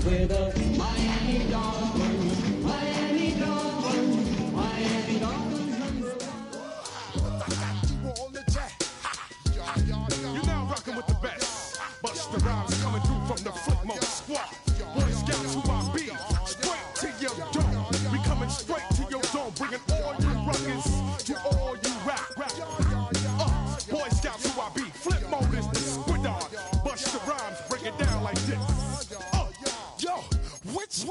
with the Miami Dolphins. Miami Dolphins. Miami Dolphins. You're now rocking with the best. Busta Rhymes coming through from the flip mode squad. Boy Scouts who I be. Straight to your dome. We coming straight to your dome. Bringing all you ruckus to all you rap. Boy Scouts who I be. Flip mode is the squidard. Busta Rhymes break it down like this. Yo, which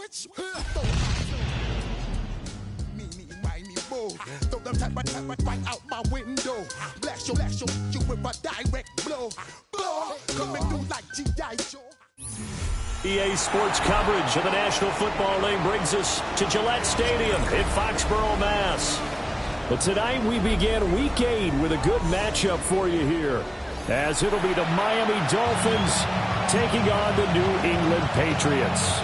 throw them type right out my window. Blast your you with a direct blow. Coming through like G.I. Joe. EA Sports coverage of the National Football League brings us to Gillette Stadium in Foxborough, Mass. But tonight we begin Week 8 with a good matchup for you here, as it'll be the Miami Dolphins taking on the New England Patriots.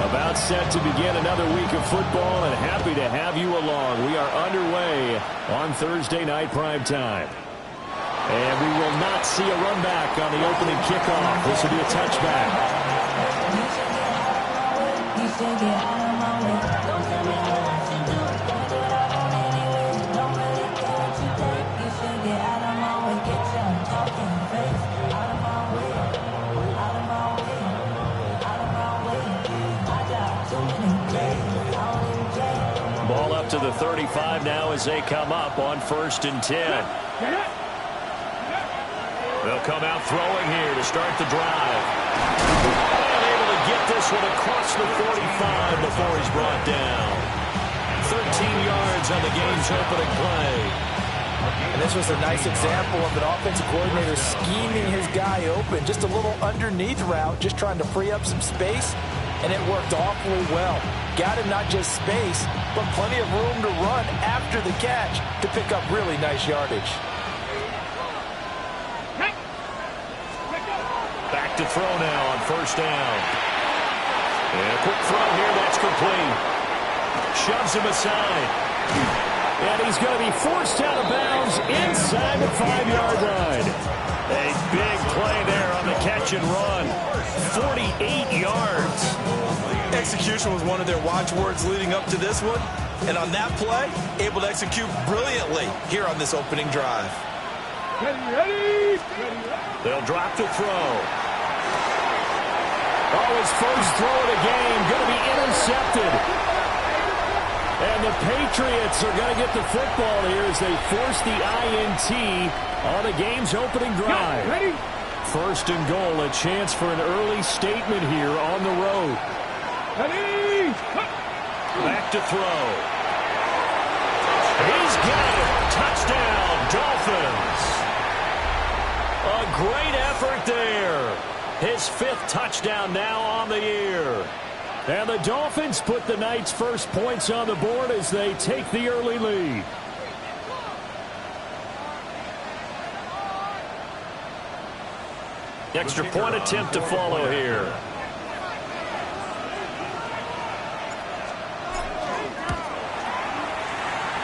About set to begin another week of football, and happy to have you along. We are underway on Thursday night prime time. And we will not see a run back on the opening kickoff. This will be a touchback. Ball up to the 35 now as they come up on 1st and 10. They'll come out throwing here to start the drive. And able to get this one across the 45 before he's brought down. 13 yards on the game's opening play. And this was a nice example of an offensive coordinator scheming his guy open. Just a little underneath route, just trying to free up some space. And it worked awfully well. Got him not just space, but plenty of room to run after the catch to pick up really nice yardage. Back to throw now on 1st down. And a quick throw here, that's complete. Shoves him aside. And he's going to be forced out of bounds inside the 5-yard line. A big play there on the catch and run. 48 yards. Execution was one of their watchwords leading up to this one. And on that play, able to execute brilliantly here on this opening drive. Ready. They'll drop to throw. Oh, his first throw of the game going to be intercepted. And the Patriots are going to get the football here as they force the INT on the game's opening drive. Ready. 1st and goal, a chance for an early statement here on the road. Ready. Back to throw. He's got it. Touchdown, Dolphins. A great effort there. His 5th touchdown now on the year. And the Dolphins put the night's first points on the board as they take the early lead. Extra point attempt to follow here.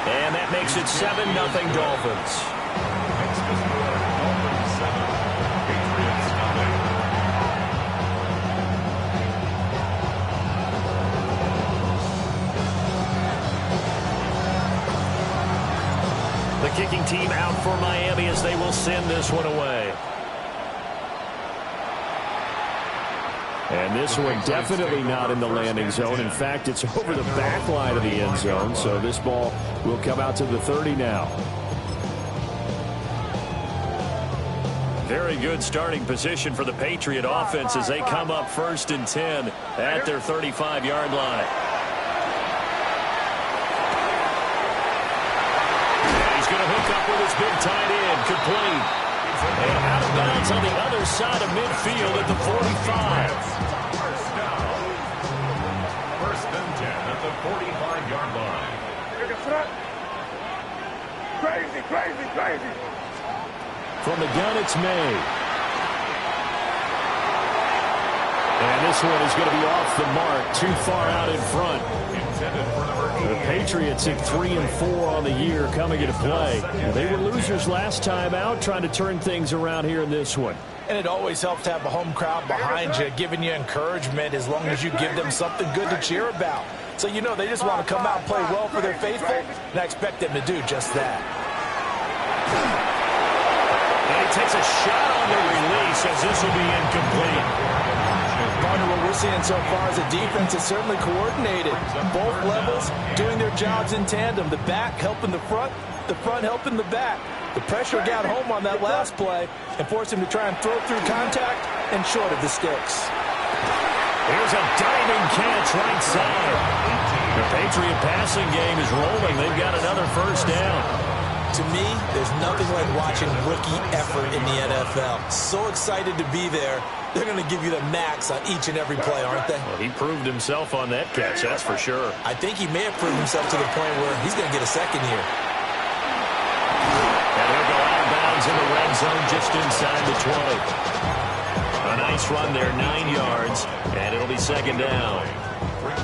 And that makes it 7-0 Dolphins. The kicking team out for Miami as they will send this one away. And this one definitely not in the landing zone. In fact, it's over the back line of the end zone. So this ball will come out to the 30 now. Very good starting position for the Patriot offense as they come up 1st and 10 at their 35-yard line. And he's going to hook up with his big tight end, complete. And out of bounds on the other side of midfield at the 45. First and 10 at the 45-yard line. Crazy. From the gun, it's May. And this one is going to be off the mark, too far out in front. Intended for number The Patriots at 3-4 on the year coming into play. They were losers last time out, trying to turn things around here in this one. And it always helps to have a home crowd behind you, giving you encouragement as long as you give them something good to cheer about. So you know they just want to come out and play well for their faithful, and I expect them to do just that. And he takes a shot on the release as this will be incomplete. Partner, what we're seeing so far is the defense is certainly coordinated. Both levels doing their jobs in tandem. The back helping the front helping the back. The pressure got home on that last play and forced him to try and throw through contact and short of the sticks. Here's a diving catch right side. The Patriot passing game is rolling. They've got another first down. To me, there's nothing like watching rookie effort in the NFL. So excited to be there. They're going to give you the max on each and every play, aren't they? Well, he proved himself on that catch, that's for sure. I think he may have proved himself to the point where he's going to get a second here. And he'll go out of bounds in the red zone just inside the 20. A nice run there, 9 yards, and it'll be second down.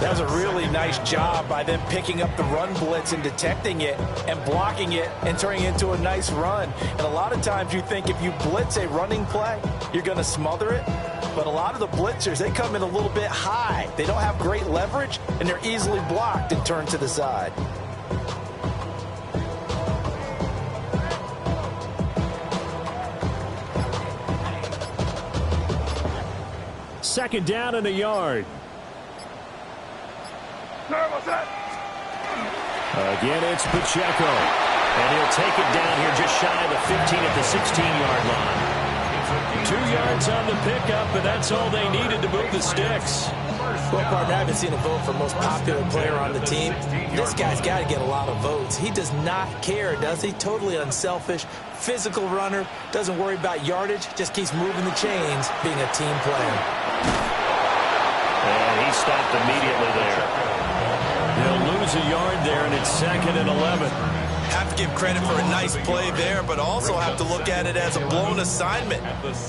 That was a really nice job by them picking up the run blitz and detecting it and blocking it and turning it into a nice run. And a lot of times you think if you blitz a running play, you're going to smother it. But a lot of the blitzers, they come in a little bit high. They don't have great leverage, and they're easily blocked and turned to the side. Second down and a yard. Again, it's Pacheco. And he'll take it down here just shy of the 15 at the 16-yard line. 2 yards on the pickup, and that's all they needed to move the sticks. Well, partner, I haven't seen a vote for most popular player on the team. This guy's got to get a lot of votes. He does not care, does he? Totally unselfish, physical runner, doesn't worry about yardage, just keeps moving the chains, being a team player. And he stopped immediately there. They'll lose a yard there, and it's second and 11. Have to give credit for a nice play there, but also have to look at it as a blown assignment.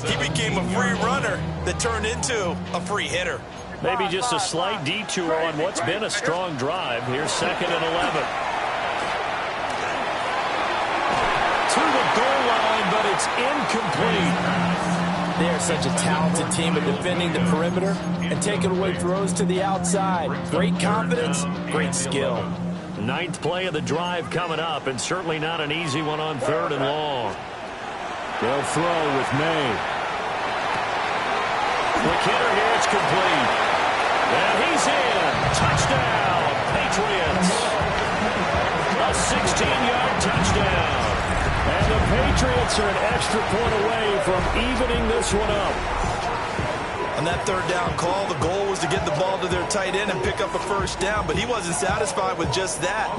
He became a free runner that turned into a free hitter. Maybe just a slight detour on what's been a strong drive. Here's second and 11. To the goal line, but it's incomplete. They are such a talented team at defending the perimeter and taking away throws to the outside. Great confidence, great skill. Ninth play of the drive coming up, and certainly not an easy one on third and long. They'll throw with May. The kidder here, it's complete. And he's in. Touchdown, Patriots. A 16-yard touchdown. And the Patriots are an extra point away from evening this one up. On that third down call, the goal was to get the ball to their tight end and pick up a first down, but he wasn't satisfied with just that.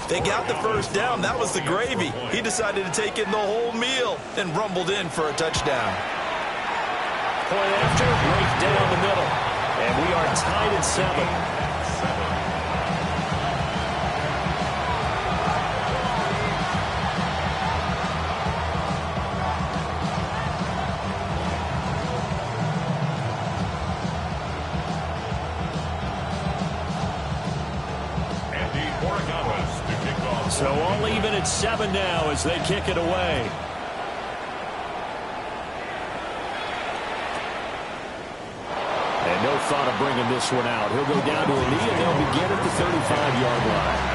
They got the first down. That was the gravy. He decided to take in the whole meal and rumbled in for a touchdown. Point after, right down the middle. And we are tied at 7. So all even at 7 now as they kick it away. And no thought of bringing this one out. He'll go down to a knee, and they'll begin at the 35-yard line.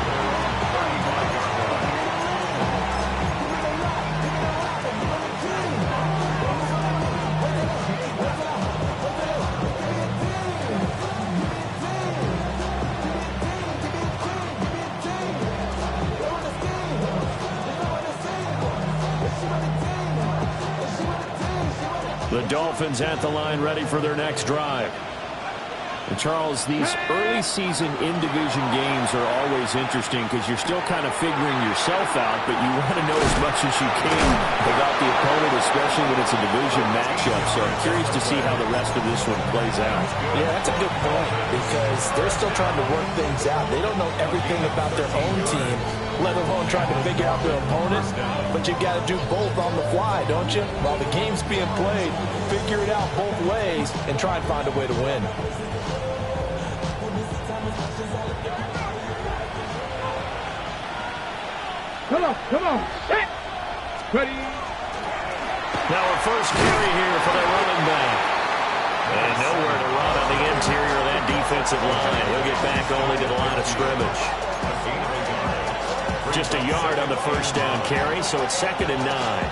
The Dolphins at the line ready for their next drive. And Charles, these early season in-division games are always interesting because you're still kind of figuring yourself out, but you want to know as much as you can about the opponent, especially when it's a division matchup. So I'm curious to see how the rest of this one plays out. Yeah, that's a good point because they're still trying to work things out. They don't know everything about their own team, let alone trying to figure out their opponent. But you've got to do both on the fly, don't you? While the game's being played, figure it out both ways and try and find a way to win. Come on. Set. Ready. Now a first carry here for the running back. And nowhere to run on the interior of that defensive line. He'll get back only to the line of scrimmage. Just a yard on the first down carry, so it's 2nd and 9.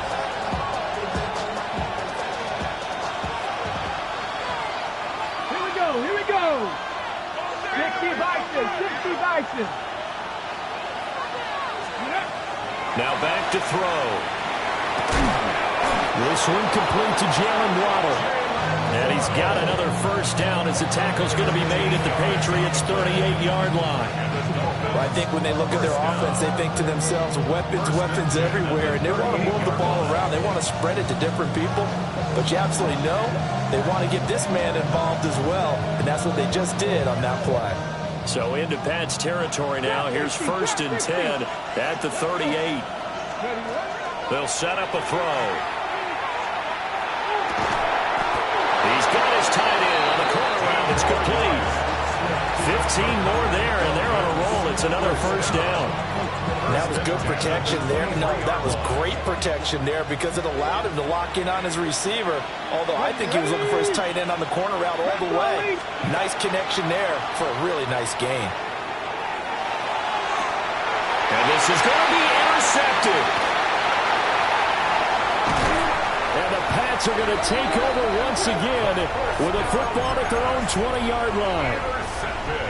Here we go. 60 Bison. Now back to throw. This one complete to Jalen Waddle. And he's got another first down as the tackle's going to be made at the Patriots' 38-yard line. Well, I think when they look at their offense, they think to themselves, weapons everywhere, and they want to move the ball around. They want to spread it to different people. But you absolutely know they want to get this man involved as well, and that's what they just did on that play. So into Pat's territory now. Here's 1st and 10 at the 38. They'll set up a throw. He's got his tight end on the corner route. It's complete. 15 more there, and they're on a roll. It's another first down. That was good protection there. No, that was great protection there because it allowed him to lock in on his receiver, although I think he was looking for his tight end on the corner route all the way. Nice connection there for a really nice gain. And this is going to be intercepted. And the Pats are going to take over once again with a football at their own 20-yard line.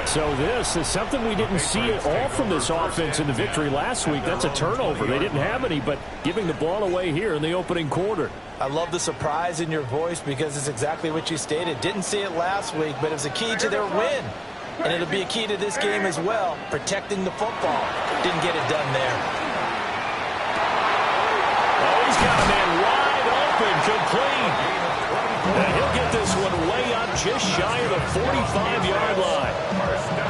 So this is something we didn't see at all from this offense in the victory last week. That's a turnover. They didn't have any, but giving the ball away here in the opening quarter. I love the surprise in your voice because it's exactly what you stated. Didn't see it last week, but it was a key to their win. And it'll be a key to this game as well, protecting the football. Didn't get it done there. Oh, he's got a man wide open, complete. And he'll get this one way up just shy of the 45-yard line.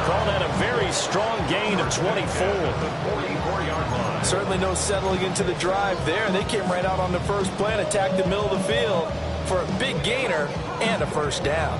Call that a very strong gain of 24. Certainly no settling into the drive there. They came right out on the first play and attacked the middle of the field for a big gainer and a first down.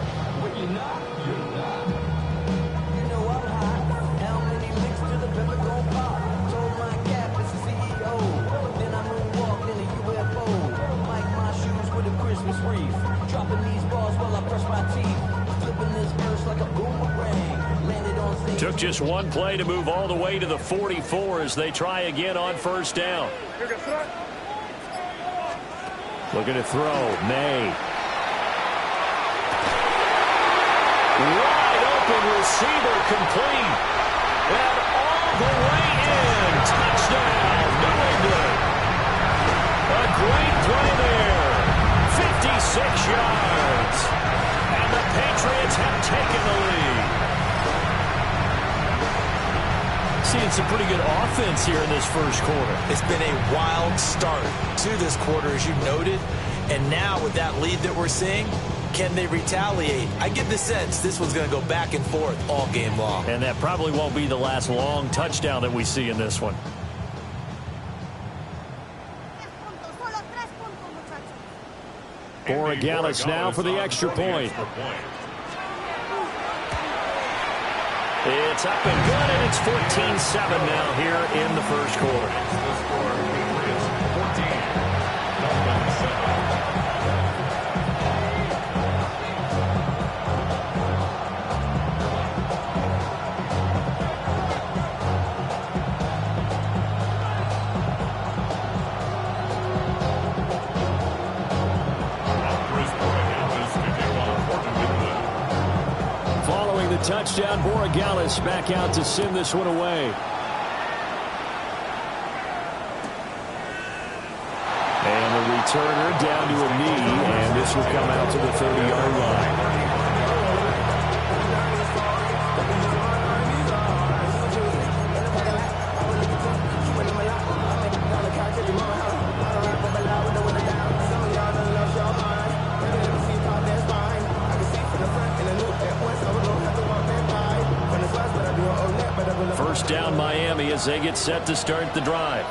Took just one play to move all the way to the 44 as they try again on first down. Looking to throw. May. Wide open receiver, complete. And all the way in. Touchdown, New England. A great play there. 56 yards. And the Patriots have taken the lead. Seeing some pretty good offense here in this first quarter. It's been a wild start to this quarter, as you noted. And now with that lead that we're seeing, can they retaliate? I get the sense this one's going to go back and forth all game long. And that probably won't be the last long touchdown that we see in this one. Borregales now for the extra point. It's up and good, and it's 14-7 now here in the first quarter. Touchdown, Borregales back out to send this one away. And the returner down to a knee, and this will come out to the 30-yard line. First down Miami as they get set to start the drive.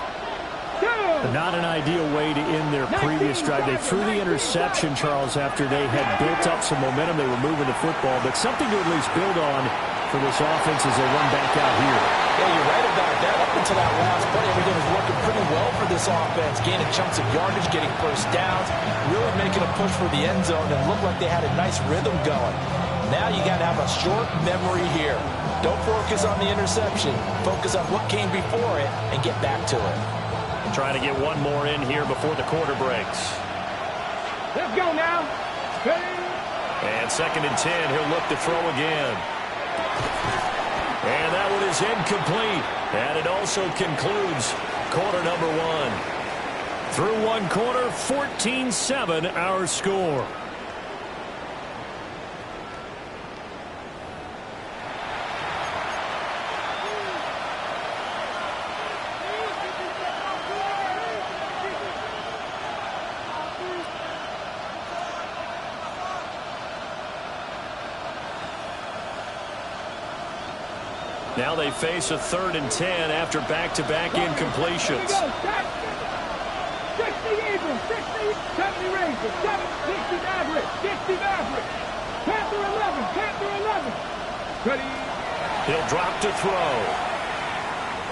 Not an ideal way to end their previous drive. They threw the interception, Charles, after they had built up some momentum. They were moving the football, but something to at least build on for this offense as they run back out here. Yeah, you're right about that. Up until that last play, everything was working this offense, gaining chunks of yardage, getting first downs, really making a push for the end zone, and looked like they had a nice rhythm going. Now you got to have a short memory here. Don't focus on the interception. Focus on what came before it and get back to it. Trying to get one more in here before the quarter breaks. Let's go now. And 2nd and 10, he'll look to throw again. And that one is incomplete. And it also concludes quarter number 1. Through one quarter, 14-7 our score. Now they face a 3rd and 10 after back-to-back incompletions. 60 Eagles, 60, 70 Rangers, 60 Mavericks, 60 Mavericks, Panther 11, Panther 11. Ready? He'll drop to throw.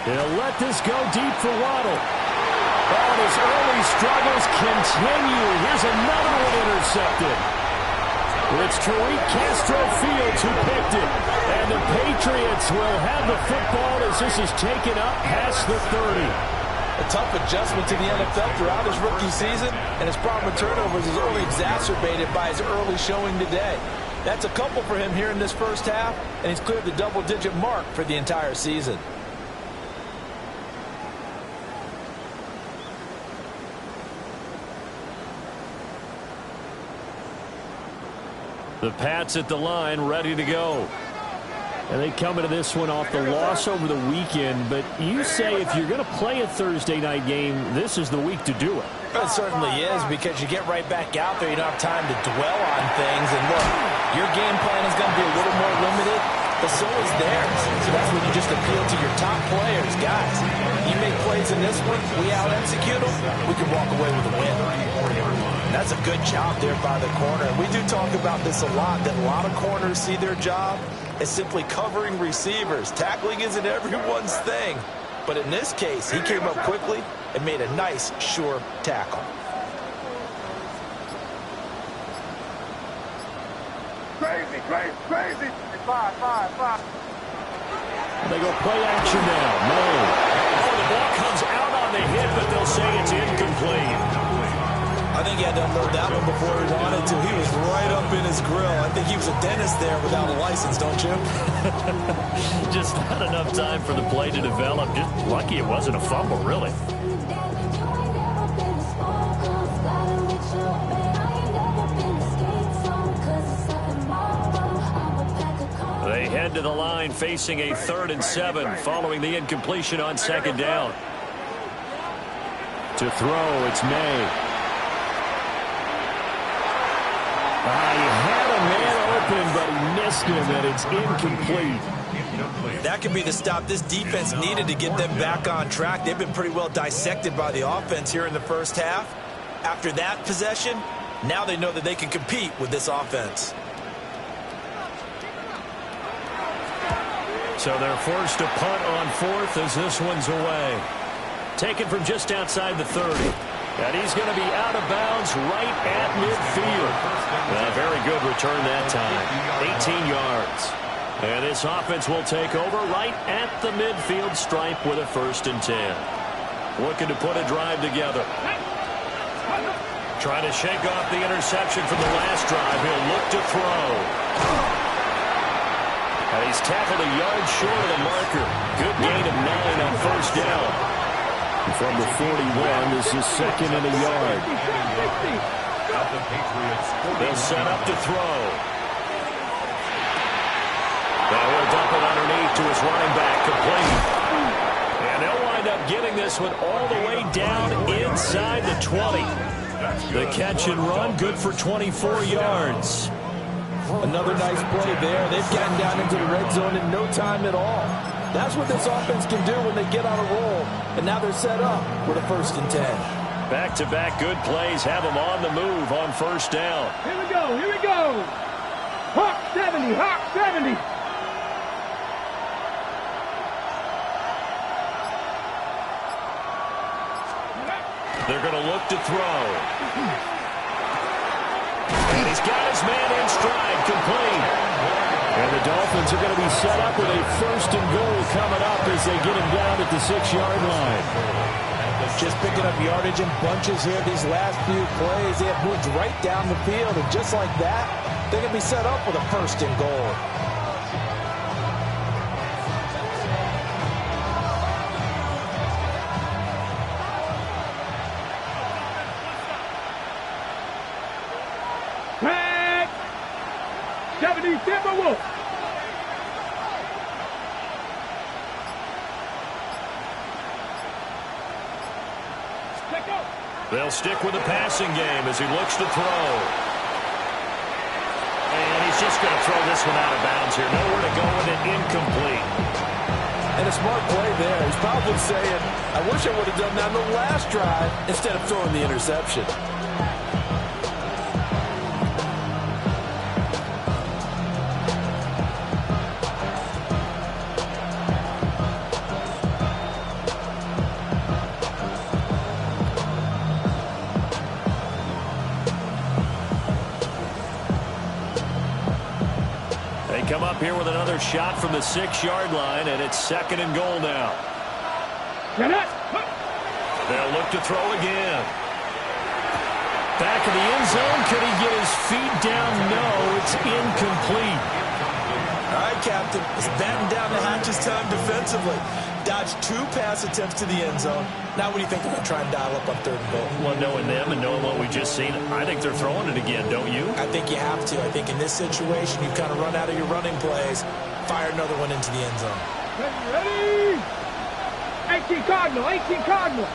He'll let this go deep for Waddle. Oh, and his early struggles continue. Here's another one intercepted. It's Tariq Castro Fields who picked it. And the Patriots will have the football as this is taken up past the 30. A tough adjustment to the NFL throughout his rookie season, and his problem with turnovers is only exacerbated by his early showing today. That's a couple for him here in this first half, and he's cleared the double-digit mark for the entire season. The Pats at the line, ready to go. And they come into this one off the loss over the weekend. But you say if you're going to play a Thursday night game, this is the week to do it. It certainly is, because you get right back out there. You don't have time to dwell on things. And look, your game plan is going to be a little more limited, but so is theirs. So that's when you just appeal to your top players. Guys, you make plays in this one, we out-execute them, we can walk away with a win. And that's a good job there by the corner. And we do talk about this a lot, that a lot of corners see their job as simply covering receivers. Tackling isn't everyone's thing. But in this case, he came up quickly and made a nice, sure tackle. Crazy, crazy, crazy. 5. They go play action now. No. Oh, the ball comes out on the hit, but they'll say it's incomplete. I think he had to unload that one before he wanted to. He was right up in his grill. I think he was a dentist there without a license, don't you? Just not enough time for the play to develop. Just lucky it wasn't a fumble, really. They head to the line facing a 3rd and 7 following the incompletion on 2nd down. To throw, it's May. He had a man open, but he missed him, and it's incomplete. That could be the stop this defense needed to get them back on track. They've been pretty well dissected by the offense here in the first half. After that possession, now they know that they can compete with this offense. So they're forced to punt on 4th as this one's away. Taken from just outside the 30. And he's going to be out of bounds right at midfield. A very good return that time. 18 yards. And this offense will take over right at the midfield stripe with a 1st and 10. Looking to put a drive together. Trying to shake off the interception from the last drive. He'll look to throw. And he's tackled a yard short of the marker. Good gain of 9 on 1st down. From the 41, this is 2nd and a yard. They'll set up to throw. Now he'll dump it underneath to his running back, complete. And they'll wind up getting this one all the way down inside the 20. The catch and run, good for 24 yards. Another nice play there. They've gotten down into the red zone in no time at all. That's what this offense can do when they get on a roll. And now they're set up with a 1st and 10. Back-to-back good plays have them on the move on 1st down. Here we go, here we go. Hawk 70, Hawk 70. they're going to look to throw. And he's got his man in stride, complete. And the Dolphins are going to be set up with a 1st and goal coming up as they get him down at the 6-yard line. Just picking up yardage in bunches here these last few plays. They have moved right down the field, and just like that, they're going to be set up with a 1st and goal. Flag! 70 Timberwolves. They'll stick with the passing game as he looks to throw. And he's just going to throw this one out of bounds here. Nowhere to go with it, incomplete. And a smart play there. He's probably saying, I wish I would have done that on the last drive instead of throwing the interception. Come up here with another shot from the 6-yard line, and it's 2nd and goal now. They'll look to throw again. Back in the end zone. Could he get his feet down? No, it's incomplete. All right, Captain. It's batten down the hatches time defensively. Dodged 2 pass attempts to the end zone. Now what do you think they're going to try and dial up on 3rd and goal? Well, knowing them and knowing what we just seen, I think they're throwing it again, don't you? I think you have to. I think in this situation, you've kind of run out of your running plays. Fire another one into the end zone. Ready? 18 Cardinal, 18 Cardinal.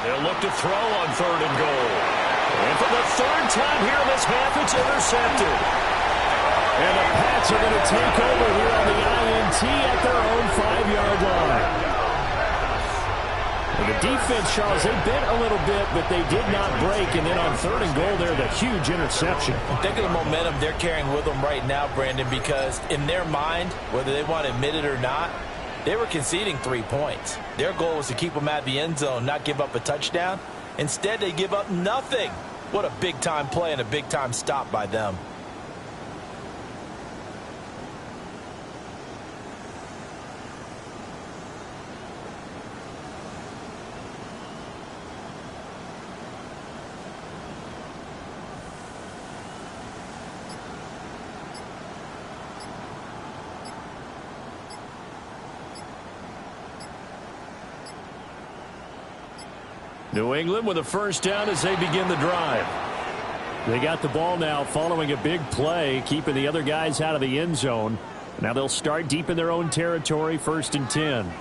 They'll look to throw on 3rd and goal. And for the 3rd time here in this half, it's intercepted. And the Pats are going to take over here on the INT at their own 5-yard line. And the defense, Charles, they bit a little bit, but they did not break. And then on 3rd and goal there, the huge interception. Think of the momentum they're carrying with them right now, Brandon, because in their mind, whether they want to admit it or not, they were conceding 3 points. Their goal was to keep them at the end zone, not give up a touchdown. Instead, they give up nothing. What a big-time play and a big-time stop by them. New England with a 1st down as they begin the drive. They got the ball now following a big play, keeping the other guys out of the end zone. Now they'll start deep in their own territory, 1st and 10.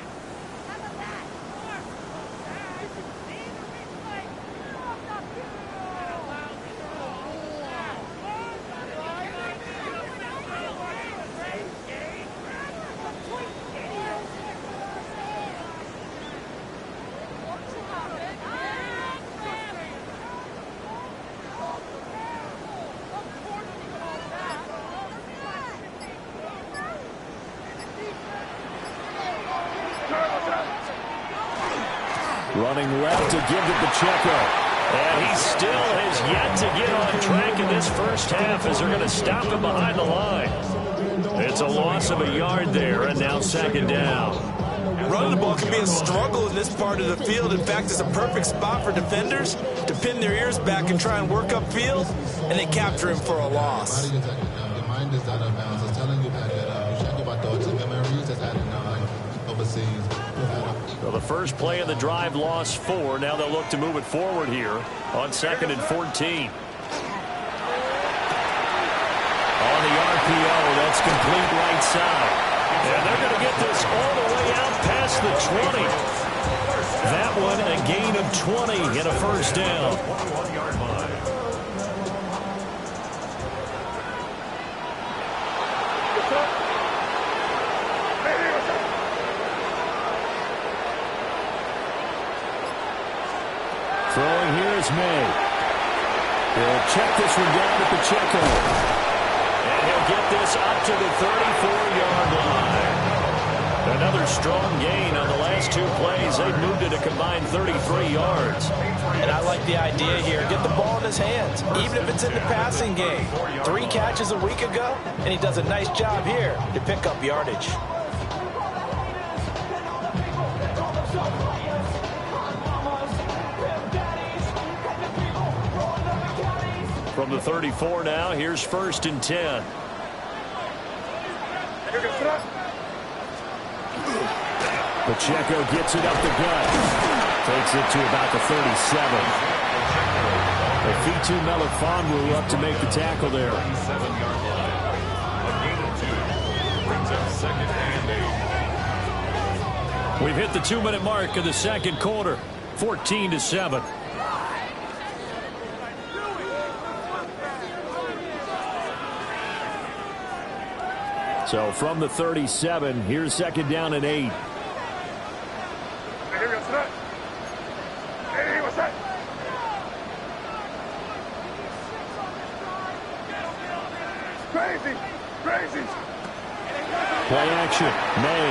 Running left to give it to Pacheco. And he still has yet to get on track in this 1st half as they're going to stop him behind the line. It's a loss of a yard there, and now 2nd down. Running the ball can be a struggle in this part of the field. In fact, it's a perfect spot for defenders to pin their ears back and try and work upfield, and they capture him for a loss. Your mind is out of bounds. I was telling you that you check about thoughts and memories that's happening overseas. Well, the first play of the drive lost 4. Now they'll look to move it forward here on 2nd and 14. On the RPO, that's complete right side. And they're going to get this all the way out past the 20. That one a gain of 20 and a 1st down. May. He'll check this one down at Pacheco. And he'll get this up to the 34-yard line. Another strong gain on the last two plays. They've moved it a combined 33 yards. And I like the idea here. Get the ball in his hands, even if it's in the passing game. 3 catches a week ago, and he does a nice job here to pick up yardage. From the 34 now, here's 1st and 10. Pacheco gets it up the gut. Takes it to about the 37. Fitu Melifonwu up to make the tackle there. 37-yard line. A gain of 2. Brings up 2nd and 8. We've hit the 2-minute mark of the second quarter. 14-7. So from the 37, here's 2nd down and 8. Crazy. Play action. May.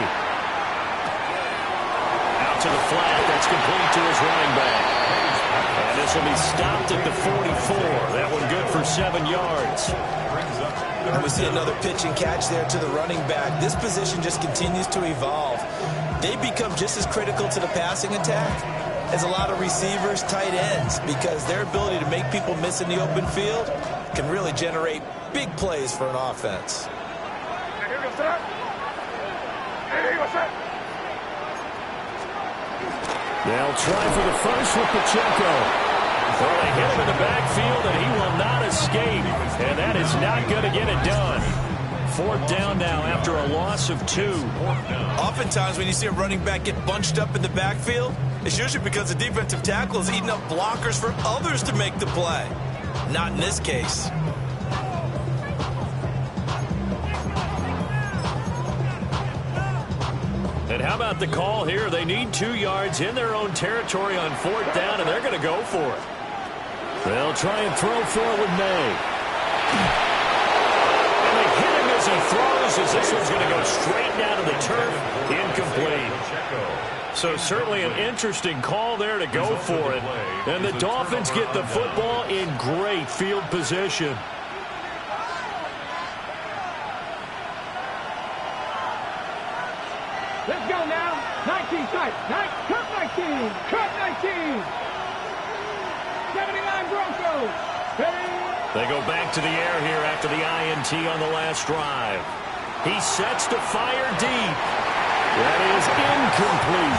Out to the flat. That's complete to his running back. And this will be stopped at the 44. That one good for 7 yards. And we see another pitch and catch there to the running back. This position just continues to evolve. They become just as critical to the passing attack as a lot of receivers, tight ends, because their ability to make people miss in the open field can really generate big plays for an offense. They'll try for the first with Pacheco. Well, they hit him in the backfield, and he will not escape. And that is not going to get it done. 4th down now after a loss of 2. Oftentimes when you see a running back get bunched up in the backfield, it's usually because the defensive tackle is eating up blockers for others to make the play. Not in this case. And how about the call here? They need 2 yards in their own territory on 4th down, and they're going to go for it. They'll try and throw for it with May. And they hit him as he throws, as this one's going to go straight down to the turf. Incomplete. So certainly an interesting call there to go for it. And the Dolphins get the football in great field position. Let's go now. 19 tight. Cut 19. Cut 19. 79 Broncos. They go back to the air here after the INT on the last drive. He sets to fire deep. That is incomplete.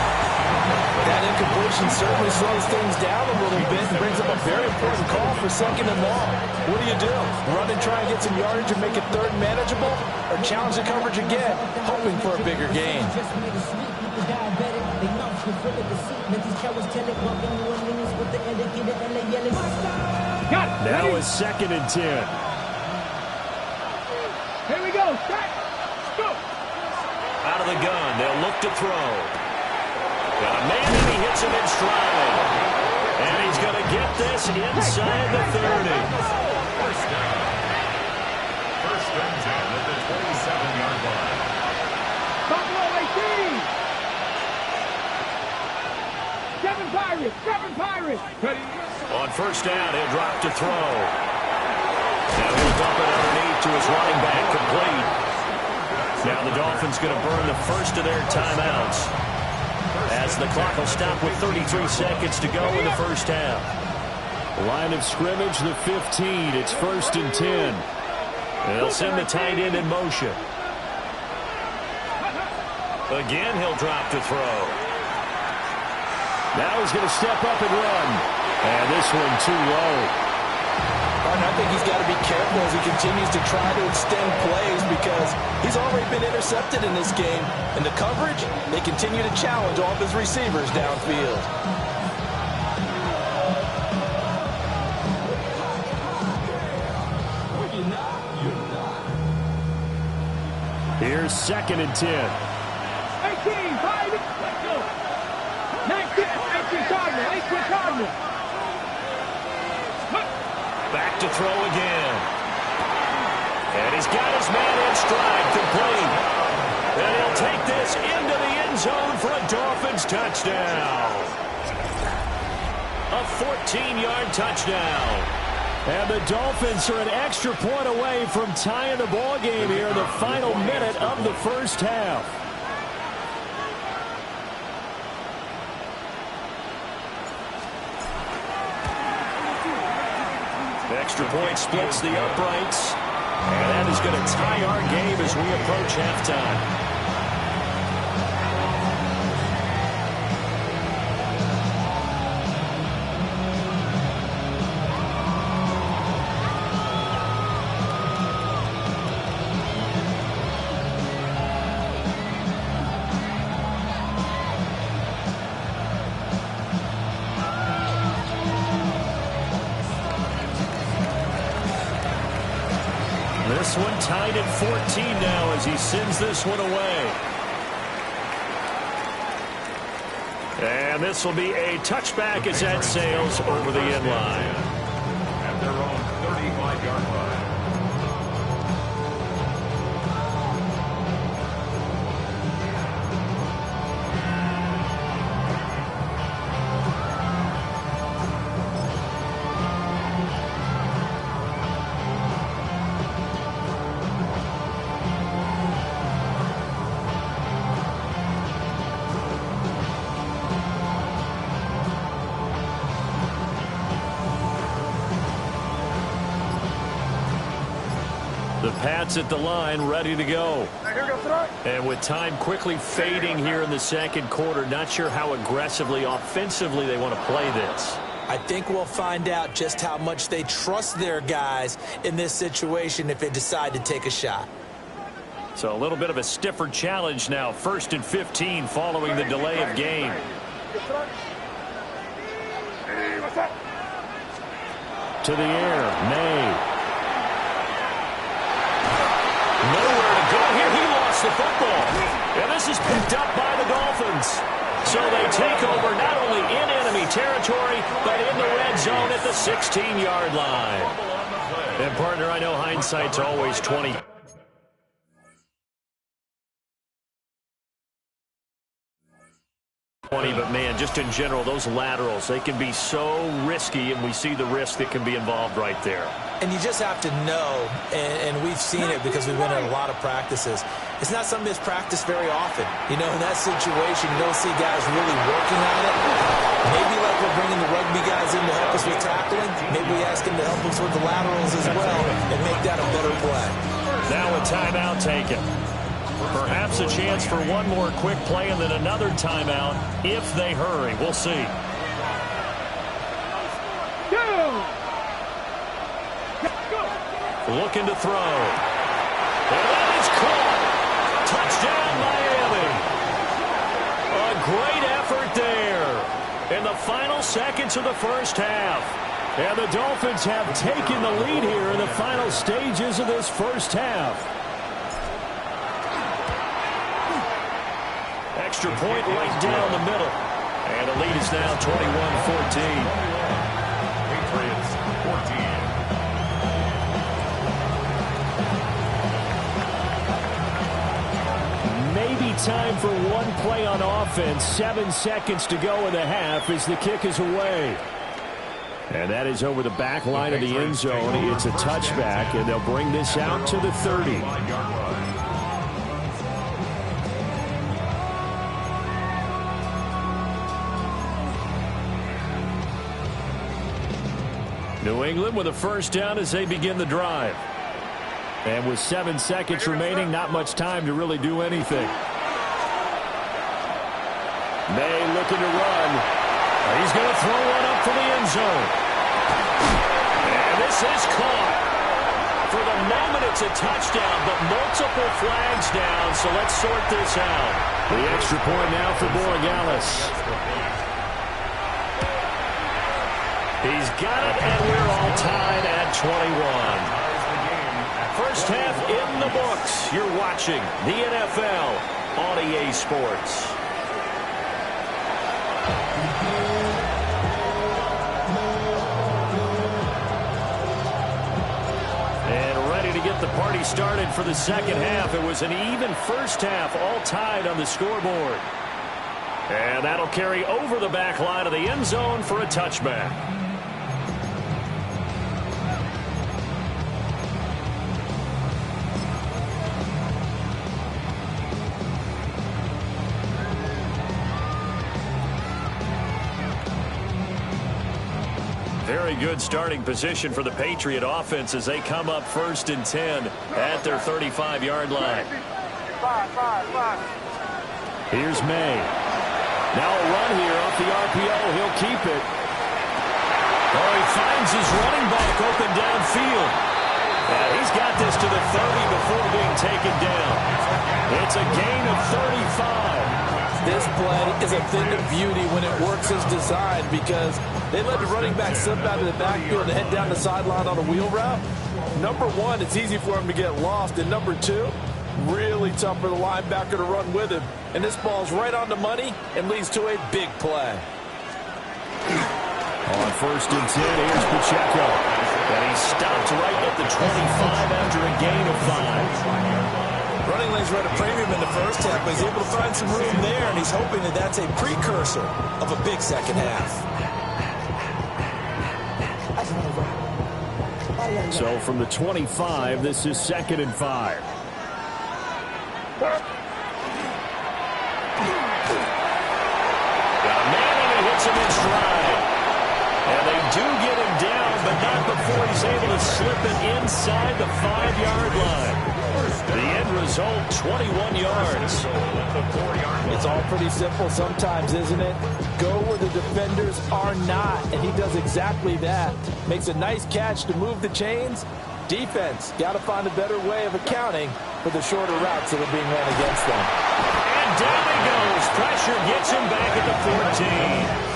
That incompletion certainly slows things down a little bit and brings up a very important call for 2nd and long. What do? Run and try and get some yardage and make it 3rd and manageable? Or challenge the coverage again, hoping for a bigger gain? Now it's 2nd and 10. Here we go. Strike. Go. Out of the gun. They'll look to throw. Got a man and he hits him in stride. And he's going to get this inside the 30. First down. 1st and 10 at the 27-yard line. Buffalo 18. 7 Pirates. On 1st down, he'll drop to throw. Now he'll dump it underneath to his running back, complete. Now the Dolphins going to burn the first of their timeouts, as the clock will stop with 33 seconds to go in the 1st half. Line of scrimmage, the 15. It's 1st and 10. And they'll send the tight end in motion. Again, he'll drop to throw. Now he's going to step up and run. And this one too low. And I think he's got to be careful as he continues to try to extend plays, because he's already been intercepted in this game. And the coverage, they continue to challenge all of his receivers downfield. Here's 2nd and 10. 18, 5, let's go. 19, Cardinal, 18 Cardinal. Back to throw again. And he's got his man in stride, complete. And he'll take this into the end zone for a Dolphins touchdown. A 14-yard touchdown. And the Dolphins are an extra point away from tying the ball game here in the final minute of the first half. The extra point splits the uprights. And that is going to tie our game as we approach halftime. This one tied at 14 now as he sends this one away. And this will be a touchback as that sails over the end line. At their own 35-yard line. The Pats at the line, ready to go. And with time quickly fading here in the second quarter, not sure how aggressively, offensively they want to play this. I think we'll find out just how much they trust their guys in this situation if they decide to take a shot. So a little bit of a stiffer challenge now. 1st and 15 following the delay of game. To the air, May. Nowhere to go here. He lost the football. And this is picked up by the Dolphins. So they take over not only in enemy territory, but in the red zone at the 16-yard line. And, partner, I know hindsight's always 20. But, man, just in general, those laterals, they can be so risky, and we see the risk that can be involved right there. And you just have to know, and we've seen it because we've been in a lot of practices, it's not something that's practiced very often. You know, in that situation, you don't see guys really working on it. Maybe like we're bringing the rugby guys in to help us with tackling, maybe we ask them to help us with the laterals as well and make that a better play. Now a timeout taken. Perhaps a chance for one more quick play and then another timeout if they hurry. We'll see. Looking to throw. And that is caught. Touchdown, Miami. A great effort there in the final seconds of the first half. And the Dolphins have taken the lead here in the final stages of this first half. Extra point right down the middle. And the lead is now 21-14. Patriots 14. Maybe time for one play on offense. 7 seconds to go in the half as the kick is away. And that is over the back line of the end zone. It's a touchback, and they'll bring this out to the 30. New England with a first down as they begin the drive. And with 7 seconds remaining, not much time to really do anything. May looking to run. He's going to throw one up for the end zone. And this is caught. For the moment, it's a touchdown, but multiple flags down, so let's sort this out. The extra point now for Borregales. He's got it, and we're all tied at 21. First half in the books. You're watching the NFL on EA Sports. get the party started for the second half. It was an even first half, all tied on the scoreboard. And that'll carry over the back line of the end zone for a touchback. Very good starting position for the Patriot offense as they come up 1st and 10 at their 35-yard line. Here's May. Now a run here off the RPO. He'll keep it. Oh, he finds his running back open downfield. And he's got this to the 30 before being taken down. It's a gain of 35. This play is a thing of beauty when it works as designed because they let the running back slip out of the backfield and head down the sideline on a wheel route. Number one, it's easy for him to get lost. And number two, really tough for the linebacker to run with him. And this ball's right on the money and leads to a big play. On 1st and 10, here's Pacheco. And he stopped right at the 25 after a gain of 5. Running lanes were at a premium in the first half, but he's able to find some room there, and he's hoping that that's a precursor of a big second half. So from the 25, this is 2nd and 5. Manning hits him in stride. And they do get him down, but not before he's able to slip it inside the 5-yard line. The end result, 21 yards. It's all pretty simple sometimes, isn't it? Go where the defenders are not, and he does exactly that. Makes a nice catch to move the chains. Defense, got to find a better way of accounting for the shorter routes that are being run against them. And down he goes. Pressure gets him back at the 14.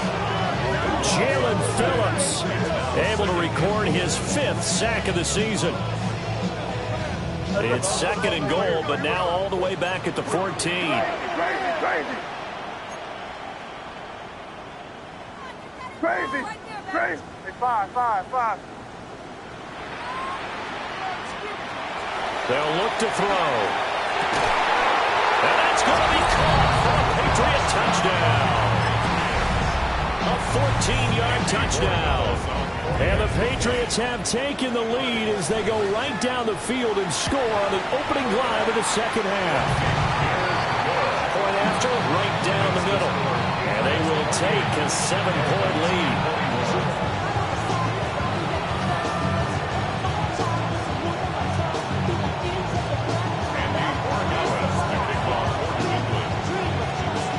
Jalen Phillips able to record his 5th sack of the season. It's 2nd and goal, but now all the way back at the 14. Crazy. 5. They'll look to throw. And that's going to be caught for a Patriot touchdown. A 14-yard touchdown. And the Patriots have taken the lead as they go right down the field and score on the opening drive of the second half. Point after, right down the middle. And they will take a 7-point lead.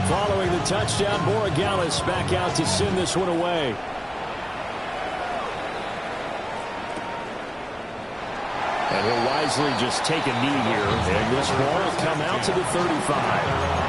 Following the touchdown, Borregales back out to send this one away. And he'll wisely just take a knee here. And this ball will come out to the 35.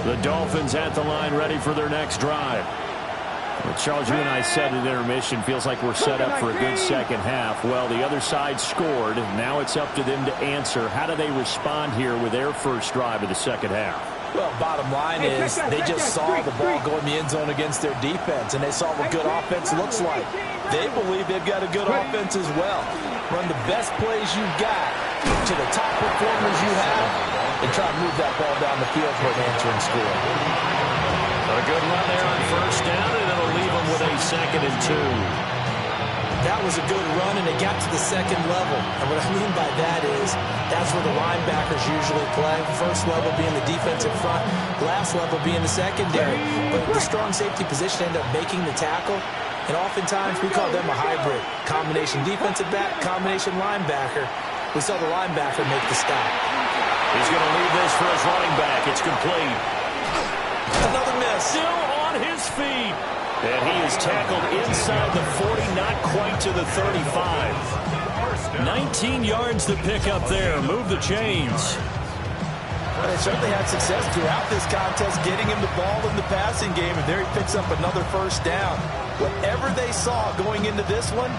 The Dolphins at the line ready for their next drive. Well, Charles, you and I said at intermission, feels like we're set up for a good second half. Well, the other side scored. Now it's up to them to answer. How do they respond here with their first drive of the second half? Well, bottom line is they just saw the ball go in the end zone against their defense, and they saw what good offense looks like. They believe they've got a good offense as well. Run the best plays you've got to the top performers you have, and try to move that ball down the field for an answering score. A good run there on 1st down, and it'll leave them with a 2nd and 2. That was a good run, and it got to the second level. And what I mean by that is that's where the linebackers usually play. First level being the defensive front, last level being the secondary. But the strong safety position ended up making the tackle. And oftentimes we call them a hybrid. Combination defensive back, combination linebacker. We saw the linebacker make the stop. He's going to leave this for his running back. It's complete. Another miss. Still on his feet. And he is tackled inside the 40, not quite to the 35. 19 yards to pick up there. Move the chains. Well, they certainly had success throughout this contest, getting him the ball in the passing game, and there he picks up another 1st down. Whatever they saw going into this one,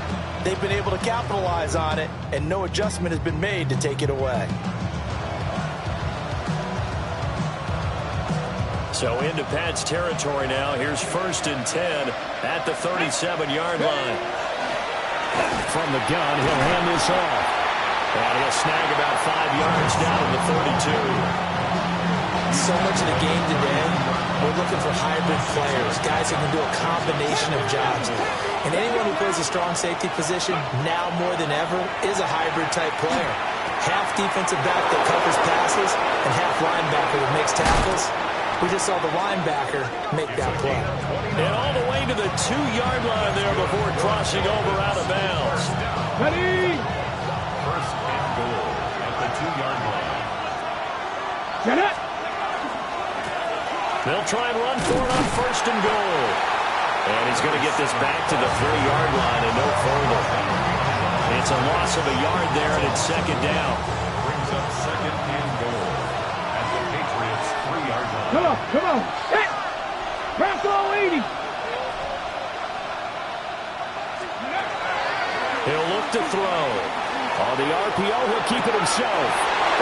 they've been able to capitalize on it, and no adjustment has been made to take it away. So into Pat's territory now. Here's 1st and 10 at the 37-yard line. From the gun, he'll hand this off. And he'll snag about 5 yards down to the 32. So much of the game today, we're looking for hybrid players, guys who can do a combination of jobs. And anyone who plays a strong safety position, now more than ever, is a hybrid-type player. Half defensive back that covers passes, and half linebacker that makes tackles. We just saw the linebacker make that play. And all the way to the 2-yard line there before crossing over out of bounds. Ready? 1st and goal at the 2-yard line. Get it. They'll try and run for it on 1st and goal. And he's going to get this back to the 3-yard line and no further. It's a loss of a yard there, and it's 2nd down. Brings up 2nd and goal at the Patriots 3-yard line. Come on. Hit. Pass all 80. He'll look to throw. On the RPO, he'll keep it himself.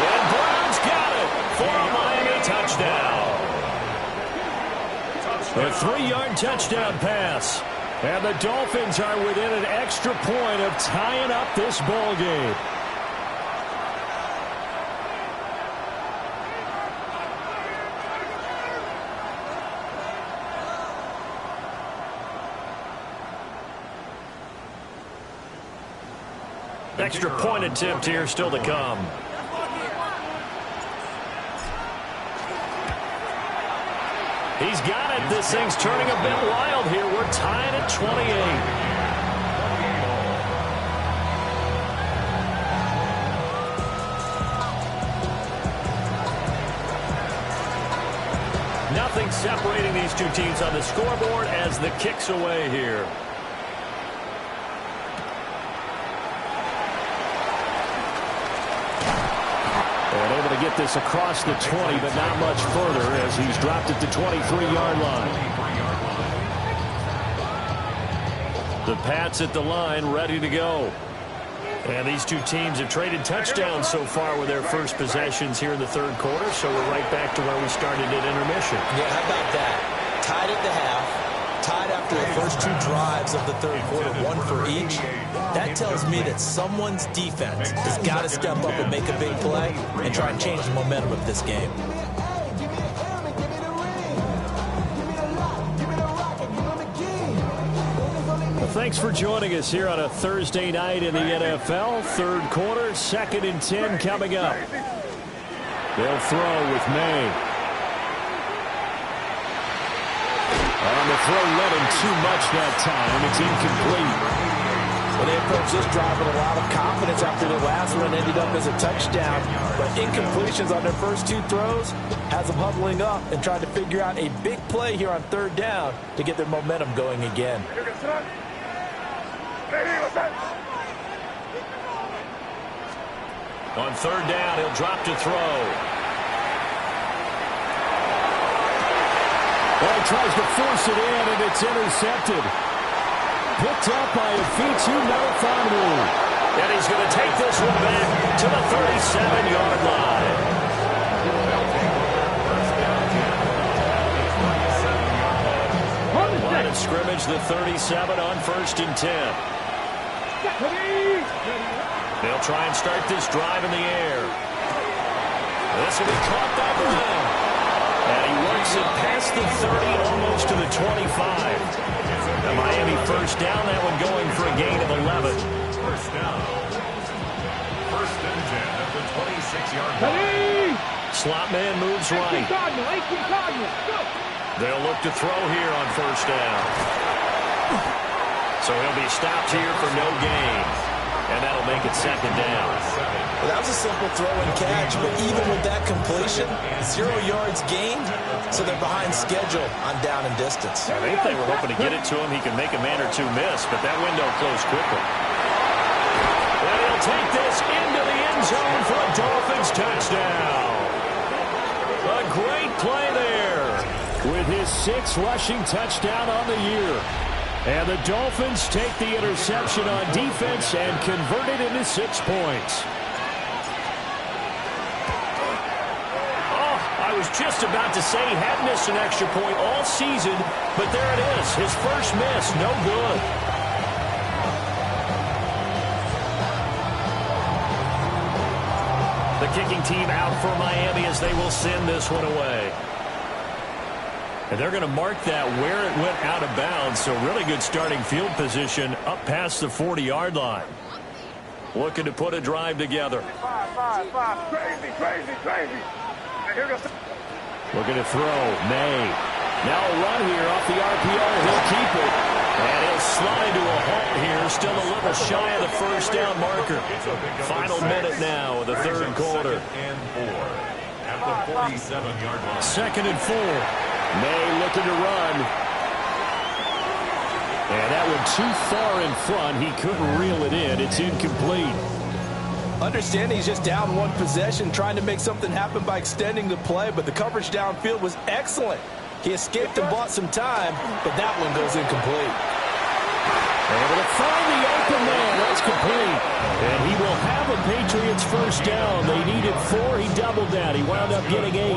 And Brown's got it for a Miami touchdown. A 3-yard touchdown pass. And the Dolphins are within an extra point of tying up this ball game. Extra point attempt here still to come. He's got it. This thing's turning a bit wild here. We're tied at 28. Nothing separating these two teams on the scoreboard as the kick's away here. And able to get this across the 20, but not much further as he's dropped at the 23-yard line. The Pats at the line, ready to go. And these two teams have traded touchdowns so far with their first possessions here in the 3rd quarter, so we're right back to where we started at intermission. Yeah, how about that? Tied at the half, tied after the first 2 drives of the 3rd quarter, 1 for each. That tells me that someone's defense has got to step up and make a big play and try and change the momentum of this game. Thanks for joining us here on a Thursday night in the NFL. 3rd quarter, 2nd and 10 coming up. They'll throw with May. On the throw, let him too much that time. It's incomplete. Well, they approached this drive with a lot of confidence after their last one ended up as a touchdown. But incompletions on their first 2 throws has them huddling up and trying to figure out a big play here on 3rd down to get their momentum going again. On 3rd down, he'll drop to throw. Well, he tries to force it in, and it's intercepted. Picked up by Afitu Melifonwu. And he's going to take this one back to the 37-yard line. Line of scrimmage, the 37 on 1st and 10. They'll try and start this drive in the air. This will be caught by Brown. And he works it past the 30, almost to the 25. The Miami 1st down, that one going for a gain of 11. 1st down. 1st and 10 at the 26-yard line. Slot man moves right. They'll look to throw here on 1st down. So he'll be stopped here for no gain. And that'll make it 2nd down. Well, that was a simple throw and catch, but even with that completion, 0 yards gained, so they're behind schedule on down and distance. I think they were hoping to get it to him. He can make a man or 2 miss, but that window closed quickly. And he'll take this into the end zone for a Dolphins touchdown. A great play there with his 6th rushing touchdown on the year. And the Dolphins take the interception on defense and convert it into 6 points. Oh, I was just about to say he had missed an extra point all season, but there it is. His first miss, no good. The kicking team out for Miami as they will send this one away. And they're going to mark that where it went out of bounds, so really good starting field position up past the 40-yard line. Looking to put a drive together. Crazy. Here goes. Looking to throw. May. Now a run here off the RPO. He'll keep it. And he'll slide to a halt here. Still a little shy of the first down marker. Final minute now of the third quarter. And 4 at the 47-yard line. 2nd and 4. May looking to run. And that one too far in front. He couldn't reel it in. It's incomplete. Understanding he's just down one possession, trying to make something happen by extending the play, but the coverage downfield was excellent. He escaped and bought some time, but that one goes incomplete. Able to find the open man. That's complete. And he will have a Patriots first down. They needed 4. He doubled that. He wound up getting 8.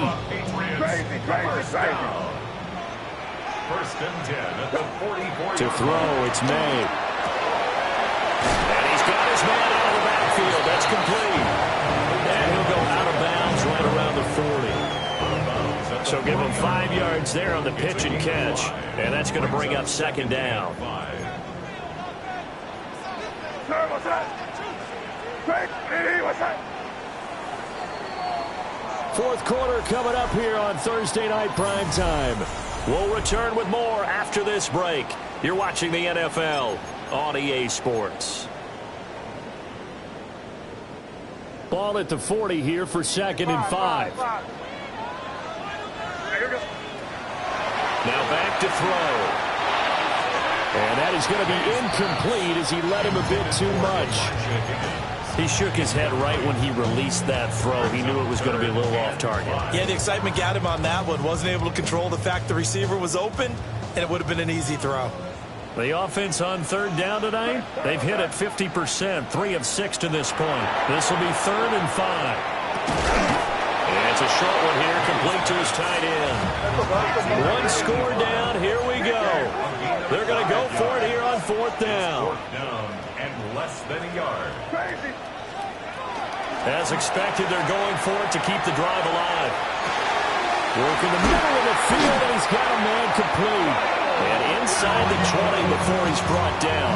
Crazy. First and 10 at the 44. To throw, it's May. And he's got his man out of the backfield. That's complete. And he'll go out of bounds right around the 40. So give him 5 yards there on the pitch and catch. And that's going to bring up 2nd down. Fourth quarter coming up here on Thursday Night Prime Time. We'll return with more after this break. You're watching the NFL on EA Sports. Ball at the 40 here for 2nd and 5. Now back to throw. And that is going to be incomplete as he let him a bit too much. He shook his head right when he released that throw. He knew it was going to be a little off target. Yeah, the excitement got him on that one. Wasn't able to control the fact the receiver was open, and it would have been an easy throw. The offense on 3rd down tonight, they've hit at 50%, 3 of 6 to this point. This will be 3rd and 5. And it's a short one here, complete to his tight end. 1 score down, here we go. They're going to go for it here on 4th down. 4th down and less than a yard. As expected, they're going for it to keep the drive alive. Work in the middle of the field, and he's got a man complete. And inside the 20 before he's brought down.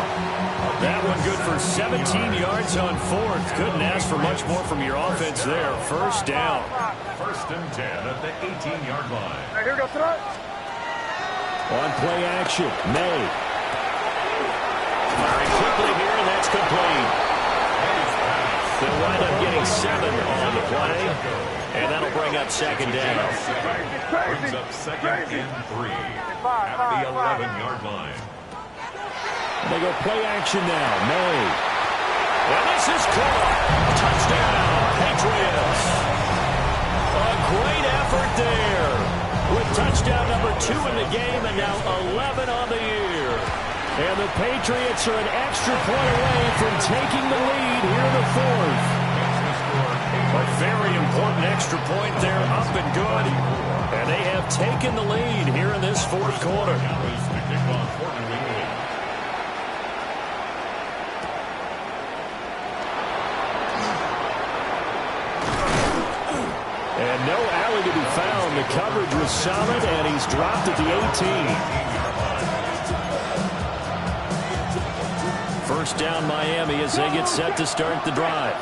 That one good for 17 yards on 4th. Couldn't ask for much more from your offense there. First down. 1st and 10 at the 18-yard line. Here goes throw. On play action, May. Firing quickly here, and that's complete. They'll wind up getting 7 on the play, and that'll bring up 2nd down. Brings up 2nd and 3 at the 11-yard line. They go play action now, May. And this is caught. Touchdown, Patriots. A great effort there. With touchdown number 2 in the game and now 11 on the year. And the Patriots are an extra point away from taking the lead here in the 4th. A very important extra point there, up and good. And they have taken the lead here in this 4th quarter. And no alley to be found. The coverage was solid, and he's dropped at the 18. First down Miami as they get set to start the drive.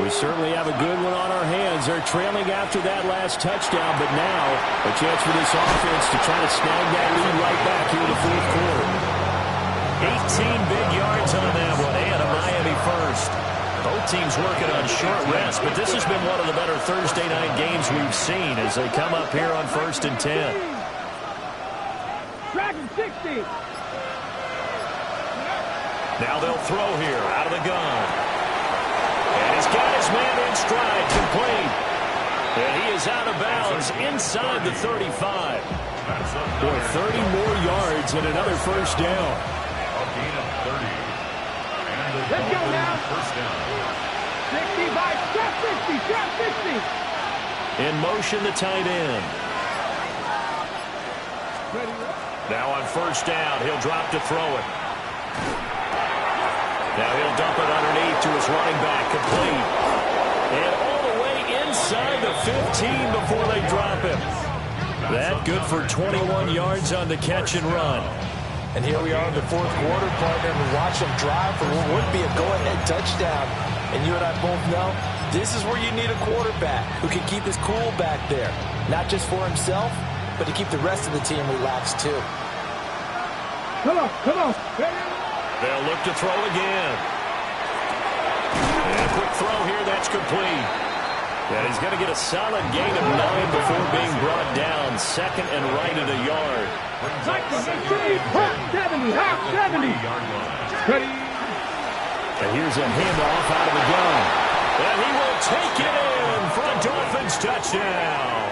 We certainly have a good one on our hands. They're trailing after that last touchdown, but now a chance for this offense to try to snag that lead right back here in the 4th quarter. 18 big yards on that one, and a Miami first. Both teams working on short rest, but this has been one of the better Thursday night games we've seen as they come up here on 1st and 10. Dragon 60. Now they'll throw here out of the gun. And he's got his man in stride, complete. And he is out of bounds inside the 35. Boy, 30 more yards and another first down. A gain of 30. And the Let's go Dolphins now. first down. 65, trap 50, trap 50. In motion, the tight end. Now on first down, he'll drop to throw it. Now he'll dump it underneath to his running back, complete. And all the way inside the 15 before they drop him. That good for 21 yards on the catch and run. And here we are in the fourth quarter, partner, and watch them drive for what would be a go-ahead touchdown. And you and I both know this is where you need a quarterback who can keep his cool back there. Not just for himself, but to keep the rest of the team relaxed too. Come on, come on. They'll look to throw again. And a quick throw here, that's complete. And he's going to get a solid gain of 9 before being brought down. Second and right at a yard. 70, half 70. Ready. And here's a handoff out of the gun. And he will take it in for a Dolphins touchdown.